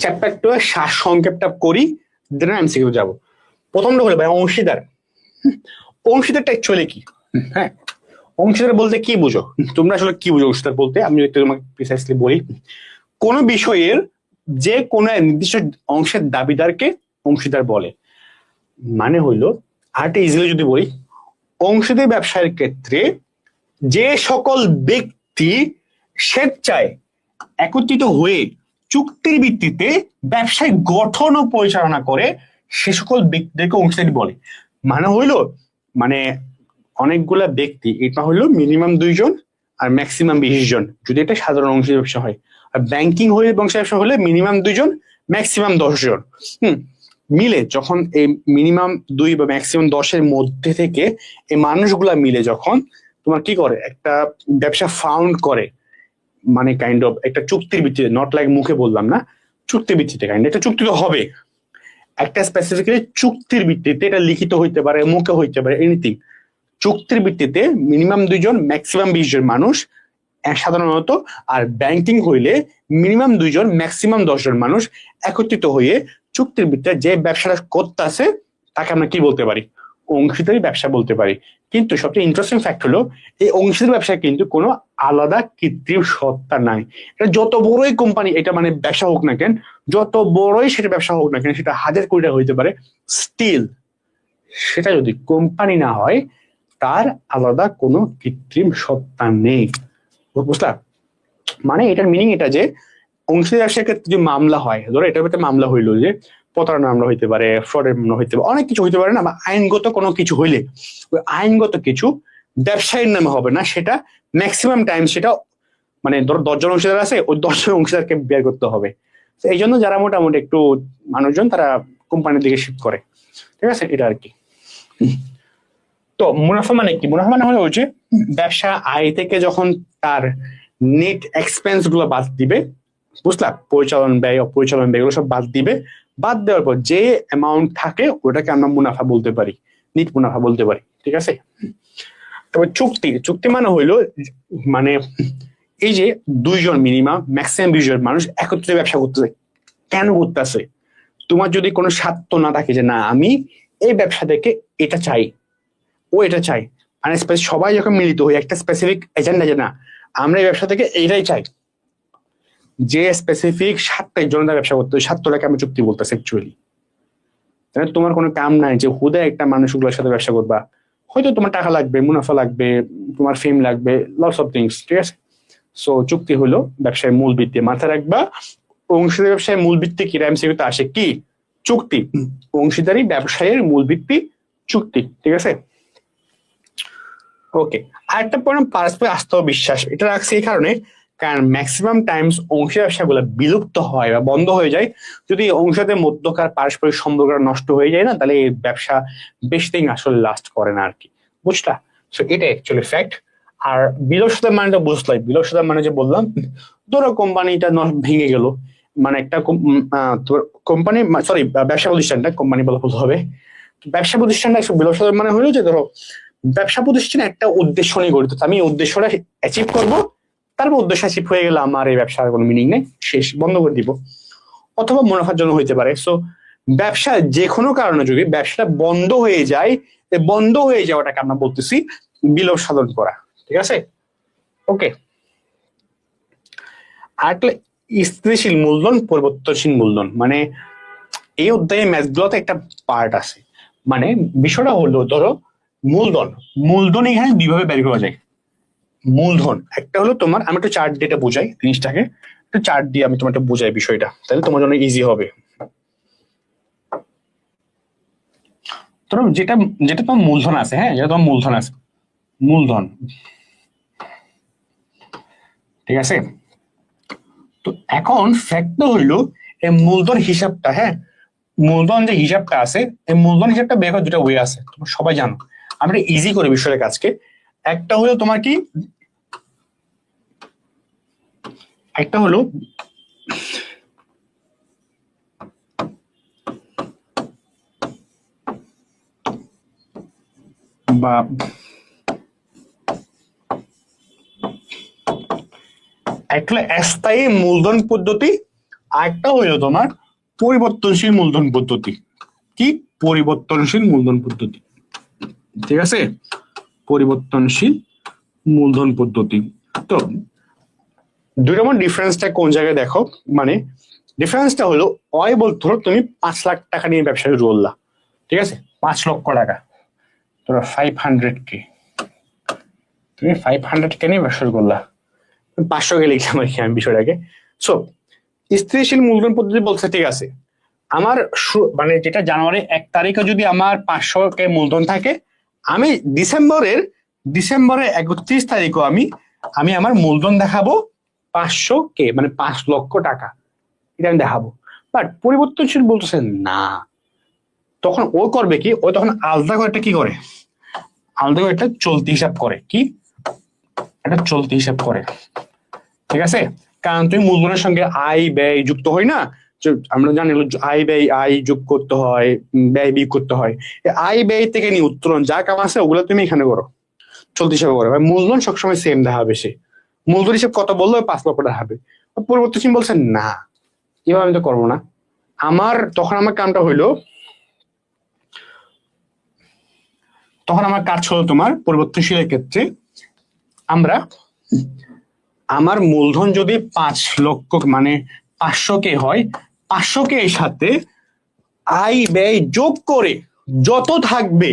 Chapter 2 এর সার সংক্ষেপটা করি, দেন MCQ যাব। প্রথমটা হলো ভাই অংশীদার। অংশীদারটা অ্যাকচুয়ালি কি? হ্যাঁ, অংশীদার বলতে কি বুঝো তোমরা, আসলে কি বুঝো অংশীদার বলতে? আমি একটু তোমাকে প্রিসাইসলি বলি। কোন বিষয়ের যে কোনো নির্দিষ্ট অংশের দাবিদারকে অংশীদার বলে। মানে হইলো, আরেকটা ইজিলি যদি বলি, অংশীদার ব্যবসায়ের ক্ষেত্রে যে সকল ব্যক্তি স্বেচ্ছায় একত্রিত হয়ে চুক্তির ভিত্তিতে ব্যবসায় গঠন ও পরিচালনা করে সে সকল ব্যক্তিদেরকে অংশীদারি বলে। মানে হইলো, মানে অনেকগুলা ব্যক্তি, এটা হইলো মিনিমাম 2 জন আর ম্যাক্সিমাম 20 জন যদি এটা সাধারণ অংশীদারি ব্যবসা হয়। আর ব্যাংকিং হয়ে ব্যবসা হলে মিনিমাম 2 জন ম্যাক্সিমাম 10 জন মিলে, যখন এই মিনিমাম 2 বা ম্যাক্সিমাম 10 এর মধ্যে থেকে এই মানুষগুলা মিলে যখন তোমার কি করে, একটা ব্যবসা ফাউন্ড করে, মানে কাইন্ড অফ একটা চুক্তির ভিত্তিতে, নট লাইক মুখে বললাম না, চুক্তির ভিত্তিতে, কাইন্ড একটা চুক্তি তো হবে, একটা স্পেসিফিক্যালি চুক্তির ভিত্তিতে, এটা লিখিত হইতে পারে, মুখে হইতে পারে, এনিথিং। চুক্তির ভিত্তিতে মিনিমাম 2 জন ম্যাক্সিমাম 20 জন মানুষ সাধারণত, আর ব্যাংকিং হইলে মিনিমাম 2 জন ম্যাক্সিমাম 10 জন মানুষ একত্রিত হয়ে চুক্তির ভিত্তিতে যে ব্যবসাটা করতেছে তাকে আমরা কি বলতে পারি? অংশীদারি ব্যবসা বলতে পারি। কিন্তু সবচেয়ে ইন্টারেস্টিং ফ্যাক্ট হলো, এই অংশীদারি ব্যবসায় কিন্তু কোনো আলাদা কৃত্রিম সত্তা নাই। এটা যত বড়ই কোম্পানি, এটা মানে ব্যবসা হোক না কেন, যত বড়ই সেটা ব্যবসা হোক না কেন, সেটা 1000 কোটি টাকা হইতে পারে, স্টিল সেটা যদি কোম্পানি না হয়, তার আলাদা কোনো কৃত্রিম সত্তা নেই। বুঝলা? মানে এটার মিনিং এটা যে অংশীদারি ব্যবসার ক্ষেত্রে যে মামলা হয়, ধরো এটার ভিতরে মামলা হইলো যে প্রতারণা মামলা হইতে পারে, ফ্রডের মামলা হইতে পারে, অনেক কিছু হইতে পারে না, বা আইনগত কোনো কিছু হইলে ওই আইনগত কিছু ব্যবসায়ীর নামে হবে না, সেটা ম্যাক্সিমাম টাইম সেটা মানে ধরো 10 জন অংশীদার আছে, ওই 10 জন অংশীদারকে বের করতে হবে। এই জন্য যারা মোটামুটি একটু মানুষজন, তারা কোম্পানির দিকে শিফট করে। ঠিক আছে, এটা আর কি। তো মুনাফা মানে কি? মুনাফা মানে হলো যে ব্যবসা আয় থেকে যখন তার নেট এক্সপেন্স গুলো বাদ দিবে, বুঝলা, পরিচালন ব্যয়, অপরিচালন ব্যয় এগুলো সব বাদ দিবে, বাদ দেওয়ার পর যে অ্যামাউন্ট থাকে ওটাকে আমরা মুনাফা বলতে পারি, নিট মুনাফা বলতে পারি। ঠিক আছে। তবে চুক্তি, চুক্তি মানে হইলো মানে এই যে 2 জন মিনিমাম ম্যাক্সিমাম 20 জন মানুষ একত্রে ব্যবসা করতেছে। কেন করতেছে? তোমার যদি কোনো স্বার্থ না থাকে যে না আমি এই ব্যবসা থেকে এটা চাই, ও এটা চাই, মানে সবাই যখন মিলিত হই একটা স্পেসিফিক এজেন্ডা, যে না আমরা এই ব্যবসা থেকে এইটাই চাই, যে স্পেসিফিক স্বার্থের জন্য ব্যবসা করতে হয়, স্বার্থটাকে আমি চুক্তি বলতেছি অ্যাকচুয়ালি। তোমার কোনো কাম নাই যে হুদে একটা মানুষগুলোর সাথে ব্যবসা করবা, হয়তো তোমার টাকা লাগবে, মুনাফা লাগবে, তোমার ফেম লাগবে, লটস অফ থিংস। ঠিক আছে। সো চুক্তি হলো ব্যবসায় মূল ভিত্তি, মাথায় রাখবা। অংশীদারি ব্যবসায় মূল ভিত্তি কি? এমসিকিউতে আসে কি? চুক্তি। অংশীদারি ব্যবসায়ের মূল ভিত্তি চুক্তি। ঠিক আছে। ওকে, আরেকটা পয়েন্ট পারস্পরিক আস্থা ও বিশ্বাস। এটা রাখছি এই কারণে, কারণ ম্যাক্সিমাম টাইমস অংশীদার ব্যবসাগুলো বিলুপ্ত হয় বা বন্ধ হয়ে যায় যদি অংশীদারদের মধ্যকার পারস্পরিক সম্পর্কটা নষ্ট হয়ে যায় না, তাহলে এই ব্যবসা বেশি দিন আসলে লাস্ট করে না আর কি। বুঝলা? সো এটা অ্যাকচুয়ালি ফ্যাক্ট। আর বিলসতা মানেটা বুঝলাই, বিলসতা মানে যে বললাম, ধরো কোম্পানিটা ভেঙে গেল, মানে একটা কোম্পানি, সরি ব্যবসা প্রতিষ্ঠানটা, কোম্পানি বলা ভুল হবে, ব্যবসা প্রতিষ্ঠানটা বিলসতা মানে হলো যে ধরো ব্যবসা প্রতিষ্ঠানে একটা উদ্দেশ্য নিয়ে গঠিত, আমি উদ্দেশ্যটা অ্যাচিভ করবো, তারপর উদ্দেশ্য অ্যাচিভ হয়ে গেলে আমার এই ব্যবসার কোনো মিনিং নেই, শেষ, বন্ধ করে দিব। অথবা মুনাফার জন্য হইতে পারে। সো ব্যবসা যে কোনো কারণে যদি ব্যবসাটা বন্ধ হয়ে যায়, বন্ধ হয়ে যাওয়াটাকে আমরা বলতেছি বিলোপ সাধন করা। ঠিক আছে। ওকে, আর স্থিতিশীল মূলধন, পরিবর্তনশীল মূলধন, মানে এই অধ্যায়ে ম্যাথগুলোতে একটা পার্ট আছে। মানে বিষয়টা হলো, ধরো মূলধন, মূলধন এখানে 2 ভাবে বের করা যায়। মূলধন একটা হলো তোমার, আমি একটু চার্ট দিয়ে বোঝাই জিনিসটাকে, একটু চার্ট দিয়ে আমি তোমার বোঝাই বিষয়টা, তাহলে তোমার জন্য ইজি হবে। ধরো যেটা যেটা তোমার মূলধন আছে, হ্যাঁ, যেটা তোমার মূলধন আছে, মূলধন, ঠিক আছে। তো এখন ফ্যাক্টর হইলো এই মূলধন হিসাবটা, হ্যাঁ, মূলধন যে হিসাবটা আছে, এই মূলধন হিসাবটা বের করার 2টা ওয়ে আছে, তোমরা সবাই জানো। আমরা ইজি করে বিষয়টা কাজকে, একটা হলো তোমার কি, একটা হলো বা একটা স্থায়ী মূলধন পদ্ধতি, আরেকটা হইলো তোমার পরিবর্তনশীল মূলধন পদ্ধতি। কি? পরিবর্তনশীল মূলধন পদ্ধতি। ঠিক আছে, পরিবর্তনশীল মূলধন পদ্ধতি। তো দুইটার মধ্যে ডিফারেন্সটা কোন জায়গায় দেখো, মানে ডিফারেন্সটা হলো ওই বলতে ধরো তুমি 5 লাখ টাকা নিয়ে ব্যবসা শুরু করলা, ঠিক আছে, 5 লক্ষ টাকা, ধরো 500K, তুমি 500K নিয়ে ব্যবসা শুরু করলা, 500K লিখলাম আর কি আমি বিষয়টাকে। সো স্থিতিশীল মূলধন পদ্ধতি বলছে ঠিক আছে, আমার মানে যেটা জানুয়ারি 1 তারিখে যদি আমার 500K মূলধন থাকে, আমি ডিসেম্বরের 31 তারিখও আমি আমার মূলধন দেখাবো 500K, মানে 5 লক্ষ টাকা, এটা আমি দেখাবো। বাট পরিবর্তনশীল বলতেছে না, তখন ও করবে কি, ও তখন আলাদা করে একটা কি করে, আলাদা করে একটা চলতি হিসাব করে। কি? একটা চলতি হিসাব করে, ঠিক আছে। কারণ তুমি মূলধনের সঙ্গে আয় ব্যয় যুক্ত হয় না, আমরা জানি আয় যোগ করতে হয়, ব্যয় বিয়োগ করতে হয়। আয় ব্যয় থেকে নিয়ে উত্তোলন যা কাম আছে ওগুলো তুমি এখানে করো, চলতি হিসাবে করো। মূলধন সবসময় সেম দেখাবে, সে মূলধন হিসেবে কত বললো 5 লক্ষ টাকা হবে। পরিবর্তনশীল বলছেন না, এভাবে আমি তো করবো না। তখন আমার কামটা হইলো, তখন আমার কাজ হলো তোমার পরিবর্তনশীলের ক্ষেত্রে আমার মূলধন যদি 5 লক্ষ মানে 500K হয়, 500K এর সাথে আয় ব্যয় যোগ করে যত থাকবে,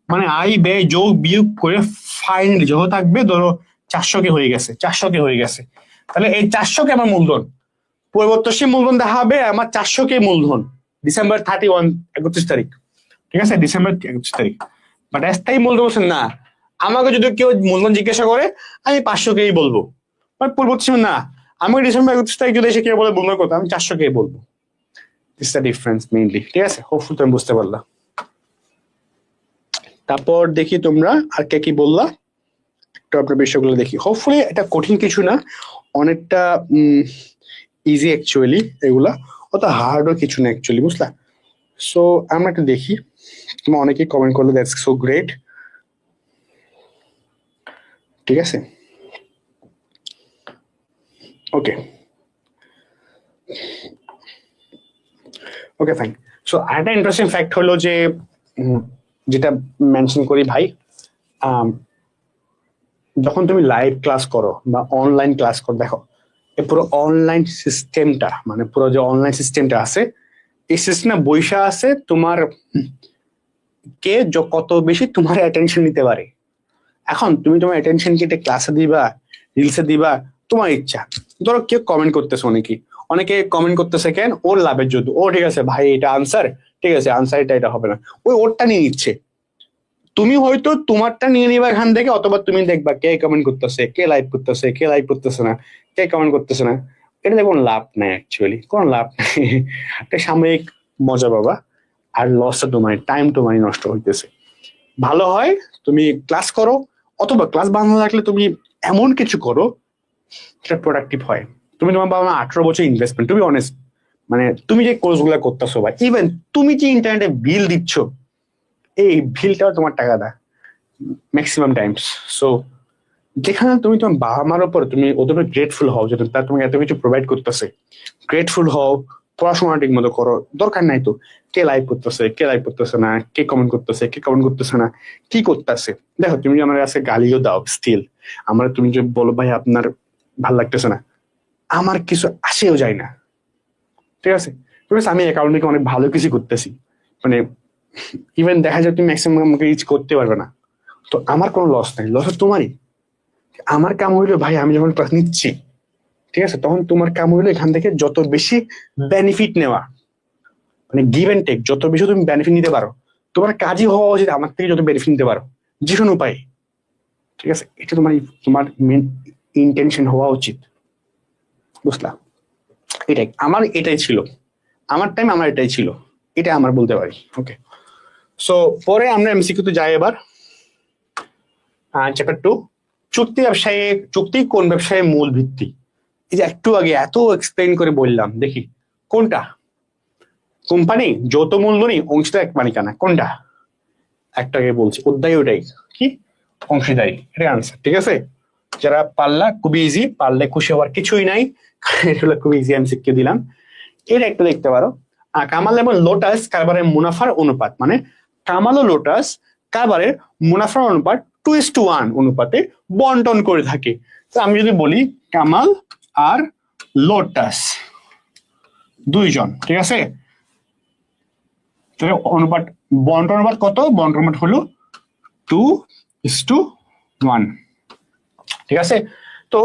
মানে আয় ব্যয় যোগ বিয়োগ করে ফাইনালি যত থাকবে, ধরো 400K হয়ে গেছে, 400K হয়ে গেছে, তাহলে এই 400K আমার মূলধন। পরিবর্তনশীল মূলধন দেখা হবে আমার 400K মূলধন ডিসেম্বর 31 তারিখ, ঠিক আছে, ডিসেম্বর 31 তারিখ। বাট স্থায়ী মূলধন বলছেন না, আমাকে যদি কেউ মূলধন জিজ্ঞাসা করে আমি 500K বলবো। বাট পরিবর্তনশীল না, আমাকে ডিসেম্বর 31 তারিখ যদি এসে কেউ বলে মূলধন কত, আমি 400K বলবো। দিস দ্য ডিফারেন্স মেইনলি, ঠিক আছে। হোপফুল তুমি বুঝতে পারলা। তারপর দেখি তোমরা আর কে কি বললা, একটু আপনার বিষয়গুলো দেখি। হোপফুলি এটা কঠিন কিছু না, অনেকটা ইজি অ্যাকচুয়ালি, এগুলা অত হার্ডও কিছু না অ্যাকচুয়ালি, বুঝলা। সো আমরা একটু দেখি, তোমার অনেকেই কমেন্ট করলো, দ্যাটস সো গ্রেট, ঠিক আছে। ওকে ওকে ফাইন। সো আরেকটা ইন্টারেস্টিং ফ্যাক্ট হলো যে, যেটা মেনশন করি ভাই, যখন তুমি লাইভ ক্লাস করো বা অনলাইন ক্লাস করো, দেখো এই পুরো অনলাইন সিস্টেমটা, মানে পুরো যে অনলাইন সিস্টেমটা আছে, এই সিস্টেমে বৈশা আছে তোমার কে কত বেশি তোমার অ্যাটেনশন নিতে পারে। এখন তুমি তোমার অ্যাটেনশন কেটে ক্লাসে দিবা, রিলসে দিবা, তোমার ইচ্ছা। ধরো কেউ কমেন্ট করতেছে, অনেকে কমেন্ট করতেছে কেন, ওর লাভের জন্য। ও ঠিক আছে ভাই, এটা আনসার, ঠিক আছে, আনসার এটা হবে না, ওই ওরটা নিয়ে নিচ্ছে। তুমি হয়তো তোমারটা নিয়ে নিবা এখান থেকে, অথবা তুমি দেখবা কে কমেন্ট করতেছে, কে লাইভ করতেছে, কে লাইভ করতেছে না, কে কমেন্ট করতেছে না। এটাতে কোনো লাভ নাই অ্যাকচুয়ালি, কোনো লাভ নেই। একটা সাময়িক মজা পাবা, আর লসটা তোমার টাইম তোমারই নষ্ট হইতেছে। ভালো হয় তুমি ক্লাস করো, অথবা ক্লাস বন্ধ থাকলে তুমি এমন কিছু করো যেটা প্রোডাক্টিভ হয়। তুমি তোমার বাবা মা 18 বছর ইনভেস্টমেন্ট, তুমি অনেস্ট, মানে তুমি যে কোর্স গুলা করতেছো ভাই, ইভেন তুমি যে ইন্টারনেটে বিল দিচ্ছ, এই বিলটাও তোমার টাকা দেয় ম্যাক্সিমাম টাইমস। সো যেখানে তুমি তোমার বাবা মার উপর তুমি ওদের গ্রেটফুল হও, যে তারা তোমাকে এত কিছু প্রোভাইড করতেছে, গ্রেটফুল হও, পড়াশোনা ঠিক মতো করো। দরকার নাই তো কে লাইভ করতেছে, কে লাইভ করতেছে না, কে কমেন্ট করতেছে, কে কমেন্ট করতেছে না, কি করতেছে। দেখো তুমি আমার কাছে গালিও দাও, স্টিল আমার তুমি যে বলো ভাই আপনার ভাল লাগতেছে না, আমার কিছু আসেও যায় না, ঠিক আছে। আমি অ্যাকাউন্টে অনেক ভালো কিছু করতেছি, মানে ইভেন দেখা যায় তুমি ম্যাক্সিমাম আমাকে রিচ করতে পারবে না, তো আমার কোনো লস নাই, লস তোমারই। আমার কাম হইলো ভাই, আমি যখন ক্লাস নিচ্ছি, ঠিক আছে, তখন তোমার কাম হইলো এখান থেকে যত বেশি বেনিফিট নেওয়া, মানে গিভ এন্ড টেক, যত বেশি তুমি বেনিফিট নিতে পারো। তোমার কাজই হওয়া উচিত আমার থেকে যত বেনিফিট নিতে পারো, যে কোনো উপায়, ঠিক আছে। এটা তোমার মেন ইন্টেনশন হওয়া উচিত, বুঝলা। এটাই ছিল আমার টাইম, আমার এটাই ছিল, এটা আমার বলতে পারি। ওকে, সো পরে আমরা এমসিকিউ তে যাই এবার। চ্যাপ্টার 2, চুক্তি কোন ব্যবসায়ের মূল ভিত্তি। এই যে একটু আগে এত এক্সপ্লেন করে বললাম, দেখি কোনটা কোম্পানি, যৌথ মূলধনী, অংশীদার এক মালিকানা, কোনটা? একটা আগে বলছি, অধ্যায় ওটাই, কি অংশীদারি, এটা আনসার, ঠিক আছে। যারা পারলা খুবই ইজি, পারলে খুশি হওয়ার কিছুই নাই, এটা হলো খুবই ইজি এমসিকিউ দিলাম। এটা একটা দেখতে পারো। কামাল এবং লোটাস কারবারের মুনাফার অনুপাত, মানে কামাল ও লোটাস কারবারের মুনাফার অনুপাত 2:1 অনুপাতে বন্টন করে থাকে। তো আমি যদি বলি কামাল আর লোটাস দুইজন, ঠিক আছে, তাহলে অনুপাত বন্টন অনুপাত কত? বন্টন অনুপাত হলো 2:1, ঠিক আছে। তো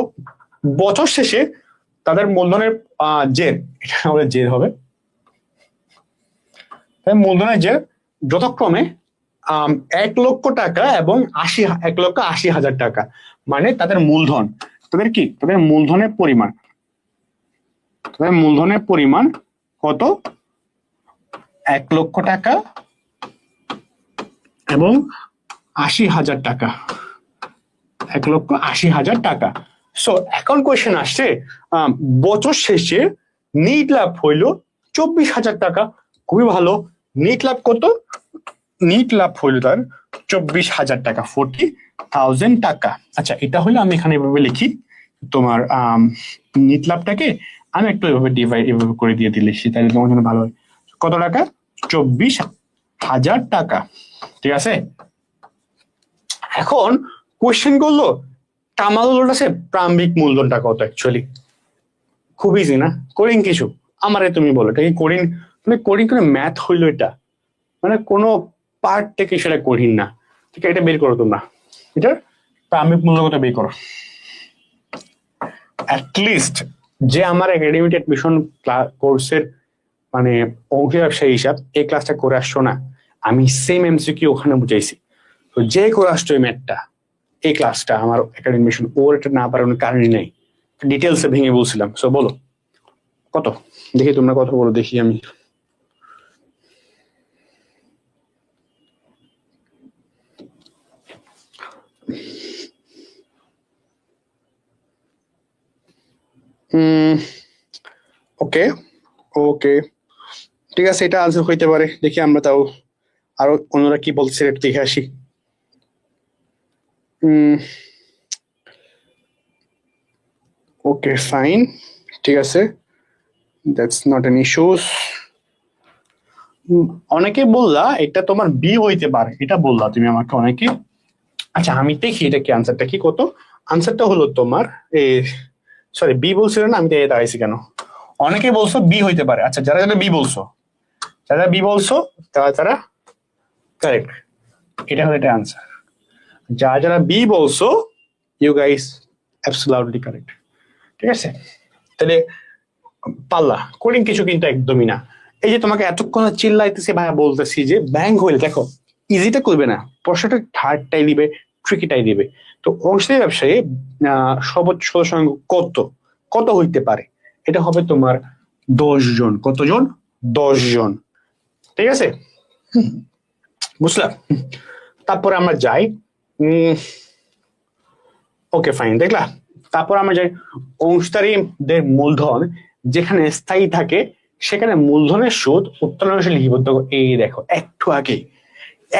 বছর শেষে তাদের মূলধনের জের, এটা আমাদের জের হবে, মূলধনের জের যথাক্রমে 1,00,000 টাকা এবং 1,80,000 টাকা, মানে তাদের মূলধন, তাদের কি, তাদের মূলধনের পরিমাণ, তাদের মূলধনের পরিমাণ কত? 1,00,000 টাকা এবং 80,000 টাকা, 1,80,000 টাকা। সো এখন কোয়েশ্চেন আসছে, বছর শেষে নিট লাভ হইল 24,000 টাকা। খুবই ভালো। নিট লাভ কত? নিট লাভ হইল তার 24,000 টাকা, 40,000 টাকা। আচ্ছা, এটা হলো, আমি এখানে এভাবে লিখি তোমার নিট লাভটাকে আমি একটু এভাবে ডিভাইড এভাবে করে দিয়ে দিলে তাহলে তোমার জন্য ভালো হয়। কত টাকা? 24,000 টাকা, ঠিক আছে। এখন কোয়েশ্চেন করলো কামাল লোটাসের প্রারম্ভিক মূলধনটা কত? অ্যাকচুয়ালি খুব ইজি না, করিং কিছু আমারে তুমি বলো, এটা কি করিং, মানে করিং কোনো ম্যাথ হইলো এটা, মানে কোনো পার্ট থেকে সেটা কঠিন না, ঠিক আছে। এটা বের করো তোমরা, এটার প্রারম্ভিক মূল্য কত বের করো। অ্যাটলিস্ট যে আমার একাডেমিক অ্যাডমিশন কোর্সের মানে অংশ ব্যবসায়ী হিসাব এই ক্লাসটা করে আসছো না, আমি সেম এমসিকিউ ওখানে বুঝাইছি। তো যে করে আসছো এই ম্যাথটা, এই ক্লাসটা আমার একাডেমিশন, ওর এটা না পারার কারণই নেই, ডিটেলসে ভেঙে বলছিলাম। সো বলো কত, দেখি তোমরা কত বলো, দেখি আমি। ওকে ওকে, ঠিক আছে, এটা আনসার হইতে পারে। দেখি আমরা তাও আরো অন্যরা কি বলছে এটা দেখে আসি। ওকে ফাইন, ঠিক আছে, দ্যাটস নট এন ইস্যুস। অনেকে বললা এটা তোমার বি হইতে পারে, এটা বললা তুমি আমাকে অনেকে। আচ্ছা আমি দেখি এটা কি আনসারটা কি, কত আনসারটা হলো তোমার সরি বি বলছিল না, আমি দাঁড়াইছি কেন। অনেকে বলছো বি হইতে পারে। আচ্ছা যারা যারা বি বলছো, যারা বি বলছো তারা তারা কারেক্ট, এটা হলো এটা আনসার। যারা যারা বি বলছো ইউ গাইস অ্যাবসলিউটলি কারেক্ট, ঠিক আছে। তাহলে পাল্লা কোডিং কিছু কিন্তু একদমই না। এই যে তোমাকে এতক্ষণ চিল্লাইতেছি ভাইয়া, বলতেছি যে ব্যাংক হইলে দেখো ইজিটা করবে না, প্রশ্নটা হার্ডটাই দিবে, ট্রিকিটাই দিবে। তো অংশীদারি ব্যবসায়ী সর্বোচ্চ সদস্য সংখ্যা কত, কত হইতে পারে? এটা হবে তোমার 10 জন। কতজন? 10 জন, ঠিক আছে, বুঝলাম। তারপরে আমরা যাই, ওকে ফাইন, দেখলা। তারপর আমরা যাই অংশীদারীদের মূলধন যেখানে স্থায়ী থাকে সেখানে মূলধনের সুদ উত্তোলনশীল লিপিবদ্ধ। এই দেখো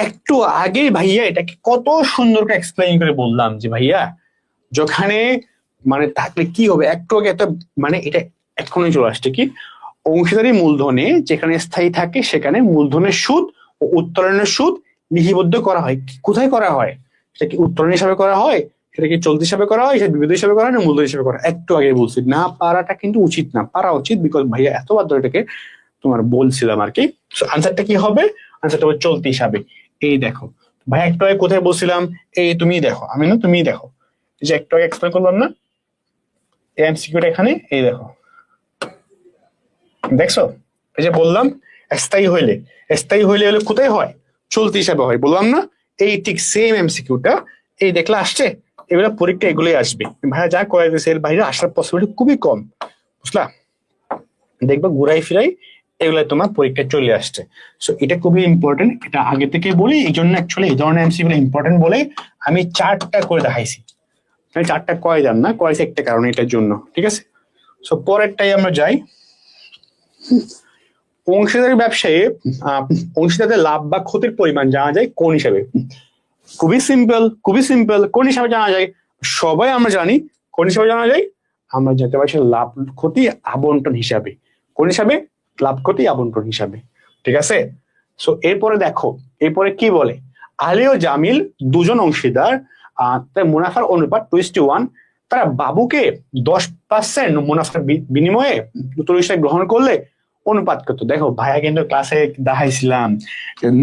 একটু আগে ভাইয়া এটাকে কত সুন্দর করে এক্সপ্লেইন করে বললাম যে ভাইয়া যেখানে মানে থাকলে কি হবে, একটু আগে একটা মানে এটা এখনই চলে আসছে কি, অংশীদারি মূলধনে যেখানে স্থায়ী থাকে সেখানে মূলধনের সুদ ও উত্তোলনের সুদ লিপিবদ্ধ করা হয়। কোথায় করা হয়? সেটা কি উত্তোলন হিসাবে করা হয়, সেটা কি চলতি হিসাবে করা হয়, সেটা বিবিধ হিসাবে করা হয় না মূলধন হিসাবে করা? একটু আগে বলছি না, পারাটা কিন্তু উচিত না, পারা উচিত, বিকজ ভাইয়া এতবার ধরে এটাকে তোমার বলছিলাম আর কি। আনসারটা কি হবে? আনসারটা হবে চলতি হিসাবে। এই দেখো ভাই, একটু আগে কোথায় বলছিলাম, এই তুমি দেখো, আমি না তুমি দেখো, যে একটু আগে এক্সপ্লেন করলাম না এমসিকিউটা এখানে, এই দেখো দেখছো, এই যে বললাম স্থায়ী হইলে হলে কোথায় হয়? চলতি হিসাবে হয়, বললাম না? এই ঠিক সেম এমসিকিউটা এই দেখলে আসছে, এগুলা পরীক্ষা এগুলোই আসবে ভাইয়া, যা করাইতেছে এর বাইরে আসার পসিবিলিটি খুবই কম, বুঝলা? দেখবা ঘুরাই ফিরাই এগুলো তোমার পরীক্ষায় চলে আসছে। সো এটা খুবই ইম্পর্টেন্ট, এটা আগে থেকে বলি, এই জন্য অ্যাকচুয়ালি এই ধরনের এমসিকিউ ইম্পর্টেন্ট বলে আমি 4টা করে দেখাইছি। আমি 4টা কয় জান না, কয়েছে একটা কারণ এটার জন্য, ঠিক আছে। সো পরেরটাই আমরা যাই। অংশীদারি ব্যবসায়ে অংশীদারদের লাভ বা ক্ষতির পরিমাণ জানা যায় কোন হিসাবে? খুবই সিম্পল, কোন হিসাবে জানা যায়? সবাই আমরা জানি কোন হিসাবে জানা যায়, আমরা জানতে পারছি লাভ ক্ষতি আবন্টন হিসাবে। কোন হিসাবে? লাভ ক্ষতি আবন্টন হিসাবে। ঠিক আছে? সো এরপরে দেখো, এরপরে কি বলে, আলী ও জামিল দুজন অংশীদার, তার মুনাফার অনুপাত 2:1। তারা বাবুকে 10% মুনাফার বিনিময়ে উত্তর হিসাবে গ্রহণ করলে অনুপাত কত? দেখো ভাইয়া কিন্তু ক্লাসে দেখাইছিলাম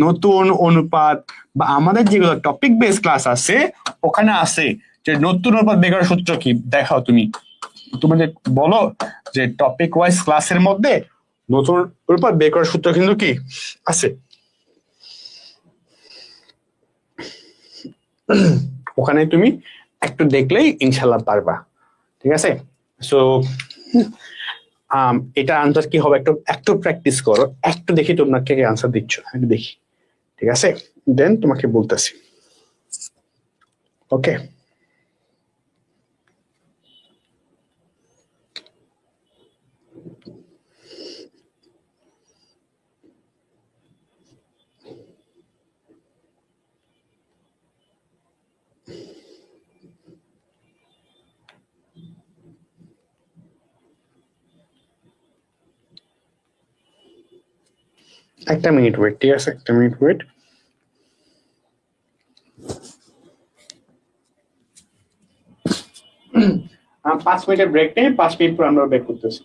নতুন অনুপাত বা আমাদের যেগুলো টপিক বেস ক্লাস আছে ওখানে আছে যে নতুন অনুপাত বের করার সূত্র কি। দেখাও তুমি, তোমাদের বলো যে টপিক ওয়াইজ ক্লাসের মধ্যে নতুন অনুপাত বের করার সূত্র কিন্তু কি আছে, ওখানে তুমি একটু দেখলেই ইনশাল্লাহ পারবা। ঠিক আছে? সো এটা আনসার কি হবে, একটু একটু প্র্যাকটিস করো, একটু দেখি তোমরা কে আনসার দিচ্ছ, একটু দেখি। ঠিক আছে, দেন তোমাকে বলতেছি। ওকে, একটা মিনিট ওয়েট। ঠিক আছে, একটা মিনিট ওয়েট। আমি 5 মিনিটের ব্রেক নেই, 5 মিনিট পর আমরা ব্রেক করতেছি।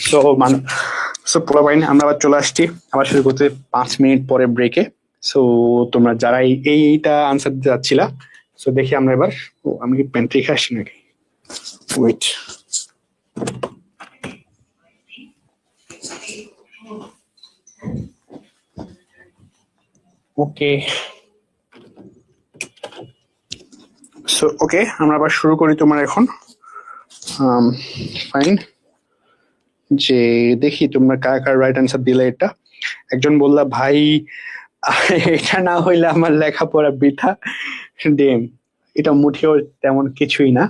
সো মানে সো পোলাপাইন আমরা আবার চলে আসছি আবার শুরু করতে 5 মিনিট পরে ব্রেকে। সো তোমরা যারা এইটা আনসার দিতে যাচ্ছিলা, সো দেখি আমরা এবার, ও আমি কি পেন রেখে আসছি নাকি, ওয়েট। ওকে, সো ওকে আমরা আবার শুরু করি তোমার এখন। ফাইন, যে দেখি তোমরা কার কার রাইট অ্যান্সার দিলে। এটা একজন বললা ভাই এটা না হইলে আমার লেখাপড়া বৃথা। ডেম, এটা মুঠেও তেমন কিছুই না।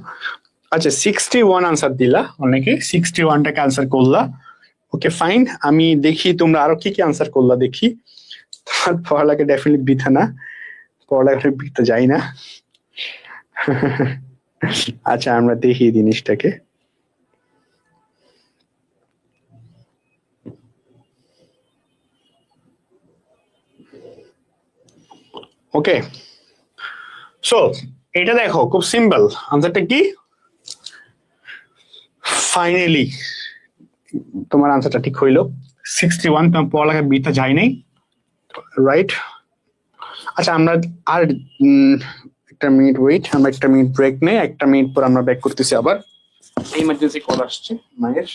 আচ্ছা 61 আনসার দিলা, অনেকে 61টাকে আনসার করলা। ওকে ফাইন, আমি দেখি তোমরা আরো কি কি আনসার করলা দেখি। তোমার পড়ালেখা ডেফিনেটলি বৃথা না, পড়ালেখা বৃথা যাই না। আচ্ছা আমরা দেখি জিনিসটাকে। ওকে সো এটা দেখো খুব সিম্পল, আনসারটা কি? ফাইনালি তোমার আনসারটা ঠিক হইলো, 61। তোমার পড়ালেখা বৃথা যায় নাই, রাইট। আচ্ছা আমরা আর একটা মিনিট ওয়েট, আমরা একটা মিনিট ব্রেক নেই, একটা মিনিট পর আমরা ব্যাক করতেছি আবার। ইমার্জেন্সি কল আসছে মায়ের।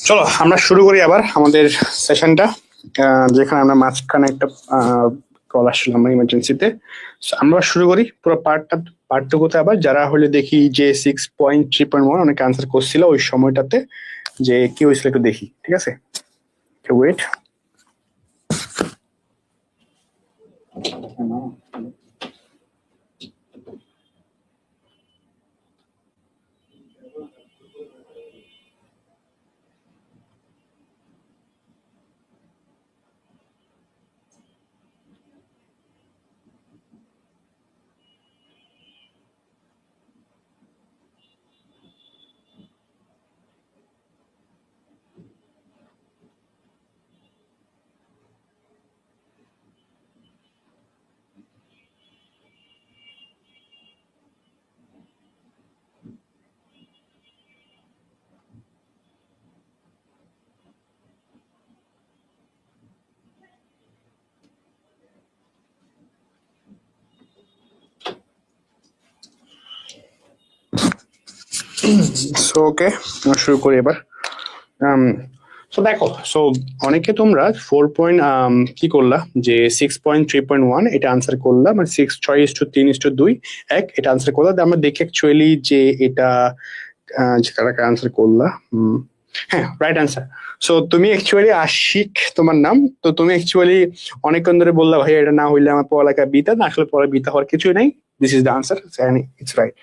চলো আমরা শুরু করি আবার আমাদের সেশনটা, যেখানে আমরা মাঝখানে একটা কল আসছিল আমার ইমার্জেন্সিতে। আমরা শুরু করি পুরো পার্টটুকুতে। আবার যারা হলে দেখি যে 6.3.1 অনেকে আনসার করছিল ওই সময়টাতে, যে কি হয়েছিল একটু দেখি, ঠিক আছে? ওয়েট, সো ওকে শুরু করি এবার। সো দেখো, সো অনেকে তোমরা কি করলা যে 6.3.1 এটা আনসার করলা, মানে 6:6:3:2 এটা আনসার করলা। আমরা দেখি অ্যাকচুয়ালি যে এটা কারা আনসার করলা। হ্যাঁ, রাইট আনসার। সো তুমি অ্যাকচুয়ালি আশিক তোমার নাম, তো তুমি অ্যাকচুয়ালি অনেকক্ষণ ধরে বললা ভাই এটা না হইলে আমার পড়ালেখা বিতা, না আসলে পড়া বিতা হওয়ার কিছুই নাই, this is the answer, it's right.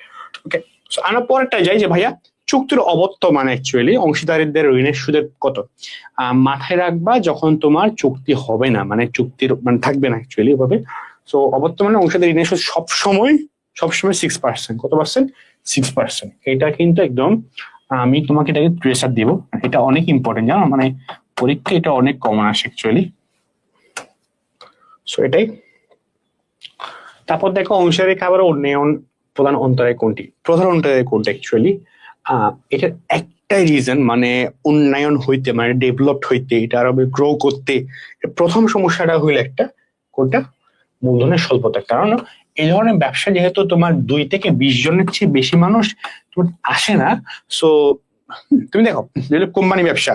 Okay, so আমরা পরেরটা যাই যে ভাইয়া চুক্তির অবত্য মানে অ্যাকচুয়ালি অংশীদারদের ঋণের সুদের কত। মাথায় রাখবা যখন তোমার চুক্তি হবে না, মানে চুক্তির মানে থাকবে না অ্যাকচুয়ালি ওভাবে। সো অবত্য মানে অংশীদার ঋণের সুদ সবসময় 6%। কত পার্সেন্ট? 6%। এটা কিন্তু একদম, আমি তোমাকে এটাকে প্রেসার দিব, এটা অনেক ইম্পর্টেন্ট জানো, মানে পরীক্ষা এটা অনেক কমন আসে অ্যাকচুয়ালি। সো এটাই। তারপর দেখো অংশীদারি খাবার উন্নয়ন প্রধান অন্তরায় কোনটি? প্রধান অন্তরায় কোনটা অ্যাকচুয়ালি? এটার একটাই রিজন, মানে উন্নয়ন হইতে মানে ডেভেলপড হইতে, এটা আরো গ্রো করতে প্রথম সমস্যাটা হইল একটা, কোনটা? মূলধনের স্বল্পতা। কারণ এই ধরনের ব্যবসা যেহেতু তোমার 2 থেকে 20 জনের চেয়ে বেশি মানুষ আসে না, সো তুমি দেখো কোম্পানি ব্যবসা,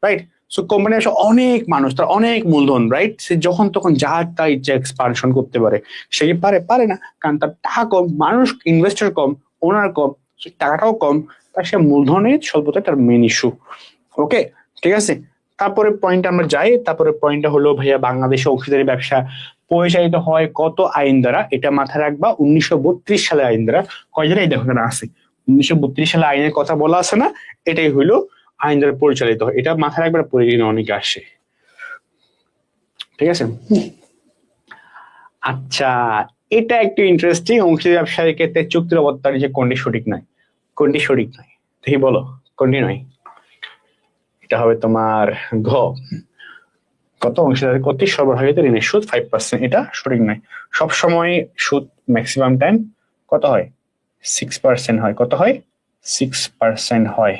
রাইট? সো কোম্পানি ব্যবসা অনেক মানুষ, তার অনেক মূলধন, রাইট? সে যখন তখন যা তা ইচ্ছা এক্সপানশন করতে পারে। সে কি পারে না, কারণ তার টাকা কম, মানুষ ইনভেস্টর কম, ওনার কম, টাকাটাও কম, তার সে মূলধনের স্বল্পতা তার মেন ইস্যু। ওকে, ঠিক আছে। তারপরে পয়েন্ট আমরা যাই, তারপরে পয়েন্টটা হলো ভাইয়া বাংলাদেশে অংশীদারি ব্যবসা পরিচালিত হয় কত আইন দ্বারা? এটা মাথায় রাখবা 1932 সালের আইন দ্বারা। কয় জায়গায় দেখো এখানে আছে 1932 সালে আইনের কথা বলা আছে না, এটাই হইলো আইন দ্বারা পরিচালিত হয়। এটা মাথায় রাখবার পরিচিত অনেকে আসে, ঠিক আছে? আচ্ছা, এটা একটু ইন্টারেস্টিং। অংশীদারি ব্যবসায়ীর ক্ষেত্রে চুক্তির অবতার যে কোনটি সঠিক নয়? কোনটি সঠিক নয় দেখি বলো, কোনটি নয়? এটা হবে তোমার ঘ। কত অংশীদারি কর্তৃক সরবরাহিত ঋণের সুদ 5%, এটা সঠিক নয়। সবসময় সুদ ম্যাক্সিমাম টাইম কত হয়? 6% হয়। কত হয়? 6% হয়।